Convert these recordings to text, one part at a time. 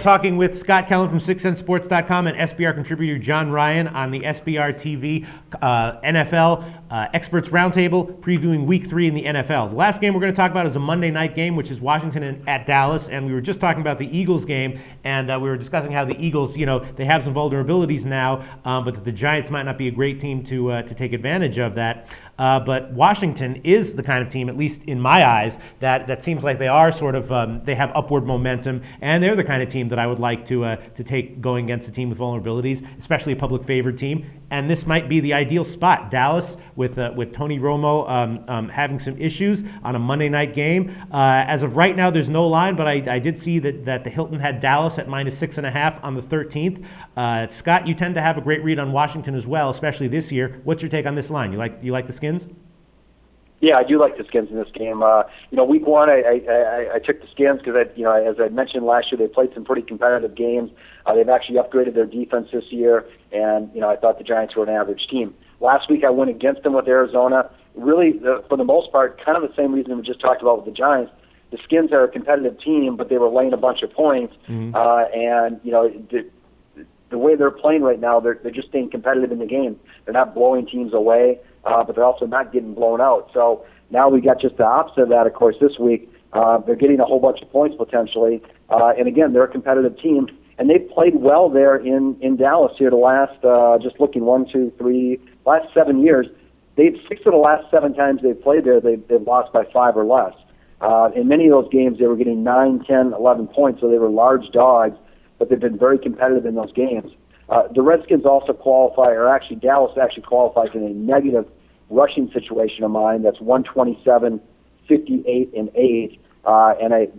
Talking with Scott Kellen from 6centsports.com and SBR contributor John Ryan on the SBR TV NFL Experts Roundtable, previewing Week 3 in the NFL. The last game we're going to talk about is a Monday night game, which is Washington at Dallas, and we were just talking about the Eagles game, and we were discussing how the Eagles, they have some vulnerabilities now, but that the Giants might not be a great team to take advantage of that. But Washington is the kind of team, at least in my eyes, that seems like they are sort of, they have upward momentum, and they're the kind of team that I would like to take going against a team with vulnerabilities, especially a public favored team. And this might be the ideal spot. Dallas with Tony Romo having some issues on a Monday night game. As of right now, there's no line, but I did see that the Hilton had Dallas at -6.5 on the 13th. Scott, you tend to have a great read on Washington as well, especially this year. What's your take on this line? You like the Skins? Yeah, I do like the Skins in this game. Week one, I took the Skins because, as I mentioned last year, they played some pretty competitive games. They've actually upgraded their defense this year, and I thought the Giants were an average team. Last week, I went against them with Arizona. Really, for the most part, kind of the same reason we just talked about with the Giants. The Skins are a competitive team, but they were laying a bunch of points, and the way they're playing right now, they're just staying competitive in the game. They're not blowing teams away, but they're also not getting blown out. So now we got just the opposite of that, of course, this week. They're getting a whole bunch of points potentially. And again, they're a competitive team. And they've played well there in Dallas here the last, just looking, 7 years. 6 of the last 7 times they've played there, they've lost by 5 or less. In many of those games, they were getting 9, 10, 11 points, so they were large dogs, but they've been very competitive in those games. The Redskins also qualify, or actually Dallas actually qualifies in a negative rushing situation of mine. That's 127, 58, and 8.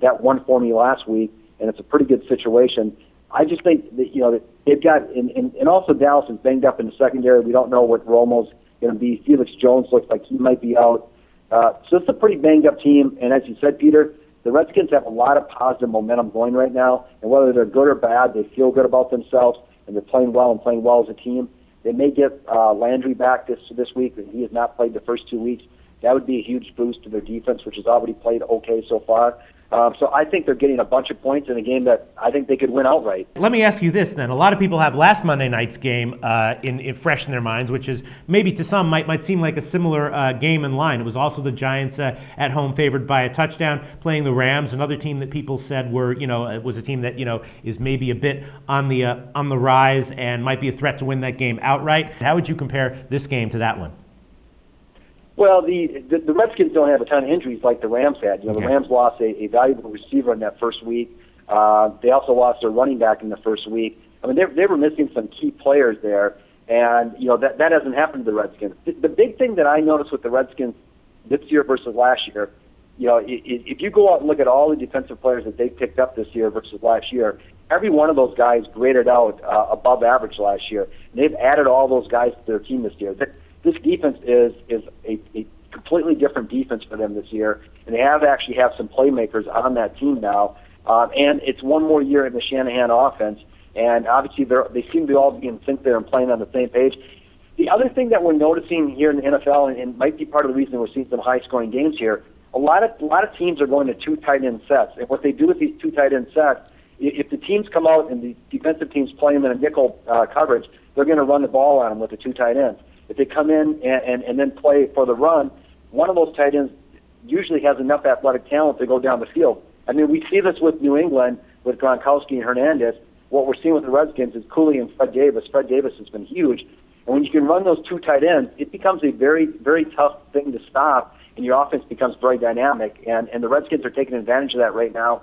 That won for me last week, and it's a pretty good situation. I just think that, they've got, and also Dallas is banged up in the secondary. We don't know what Romo's going to be. Felix Jones looks like he might be out. So it's a pretty banged up team, and as you said, Peter, the Redskins have a lot of positive momentum going right now, and whether they're good or bad, they feel good about themselves, and they're playing well as a team. They may get Landry back this week, and he has not played the first 2 weeks. That would be a huge boost to their defense, which has already played okay so far. So I think they're getting a bunch of points in a game that I think they could win outright. Let me ask you this then. A lot of people have last Monday night's game in fresh in their minds, which is maybe to some might seem like a similar game in line. It was also the Giants at home favored by a touchdown, playing the Rams, another team that people said was a team that is maybe a bit on the rise and might be a threat to win that game outright. How would you compare this game to that one? Well, the Redskins don't have a ton of injuries like the Rams had. The Rams lost a valuable receiver in that first week. They also lost their running back in the first week. I mean, they were missing some key players there, and that hasn't happened to the Redskins. The big thing that I noticed with the Redskins this year versus last year, if you go out and look at all the defensive players that they picked up this year versus last year, every one of those guys graded out above average last year. And they've added all those guys to their team this year. This defense is a completely different defense for them this year, and they have some playmakers on that team now. And it's one more year in the Shanahan offense, and obviously they seem to all be in sync there and playing on the same page. The other thing that we're noticing here in the NFL, and might be part of the reason we're seeing some high-scoring games here, a lot of teams are going to 2 tight end sets, and what they do with these 2 tight end sets, if the teams come out and the defensive teams play them in a nickel coverage, they're going to run the ball on them with the 2 tight ends. If they come in and then play for the run, one of those tight ends usually has enough athletic talent to go down the field. I mean, we see this with New England, with Gronkowski and Hernandez. What we're seeing with the Redskins is Cooley and Fred Davis. Fred Davis has been huge. And when you can run those 2 tight ends, it becomes a very, very tough thing to stop, and your offense becomes very dynamic. And the Redskins are taking advantage of that right now.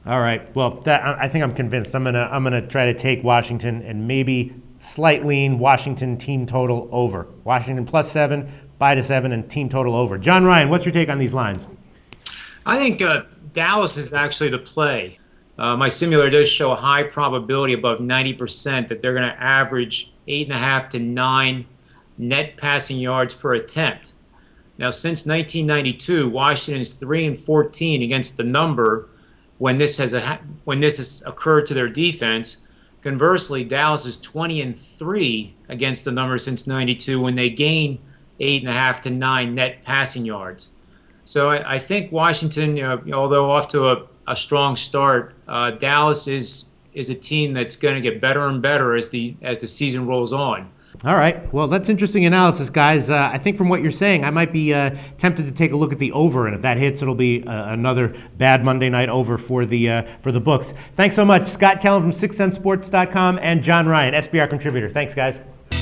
All right. Well, I think I'm convinced. I'm gonna try to take Washington and maybe slight lean Washington team total over. Washington +7, buy to 7, and team total over. John Ryan, what's your take on these lines? I think Dallas is actually the play. My simulator does show a high probability, above 90%, that they're going to average 8.5 to 9 net passing yards per attempt. Now, since 1992, Washington is 3-14 against the number when this has occurred to their defense. Conversely, Dallas is 20-3 against the number since '92 when they gain 8.5 to 9 net passing yards. So I think Washington, although off to a strong start, Dallas is is a team that's going to get better and better as the season rolls on. All right. Well, that's interesting analysis, guys. I think from what you're saying, I might be tempted to take a look at the over, and if that hits, it'll be another bad Monday night over for the books. Thanks so much, Scott Kellen from 6centsports.com and John Ryan, SBR contributor. Thanks, guys.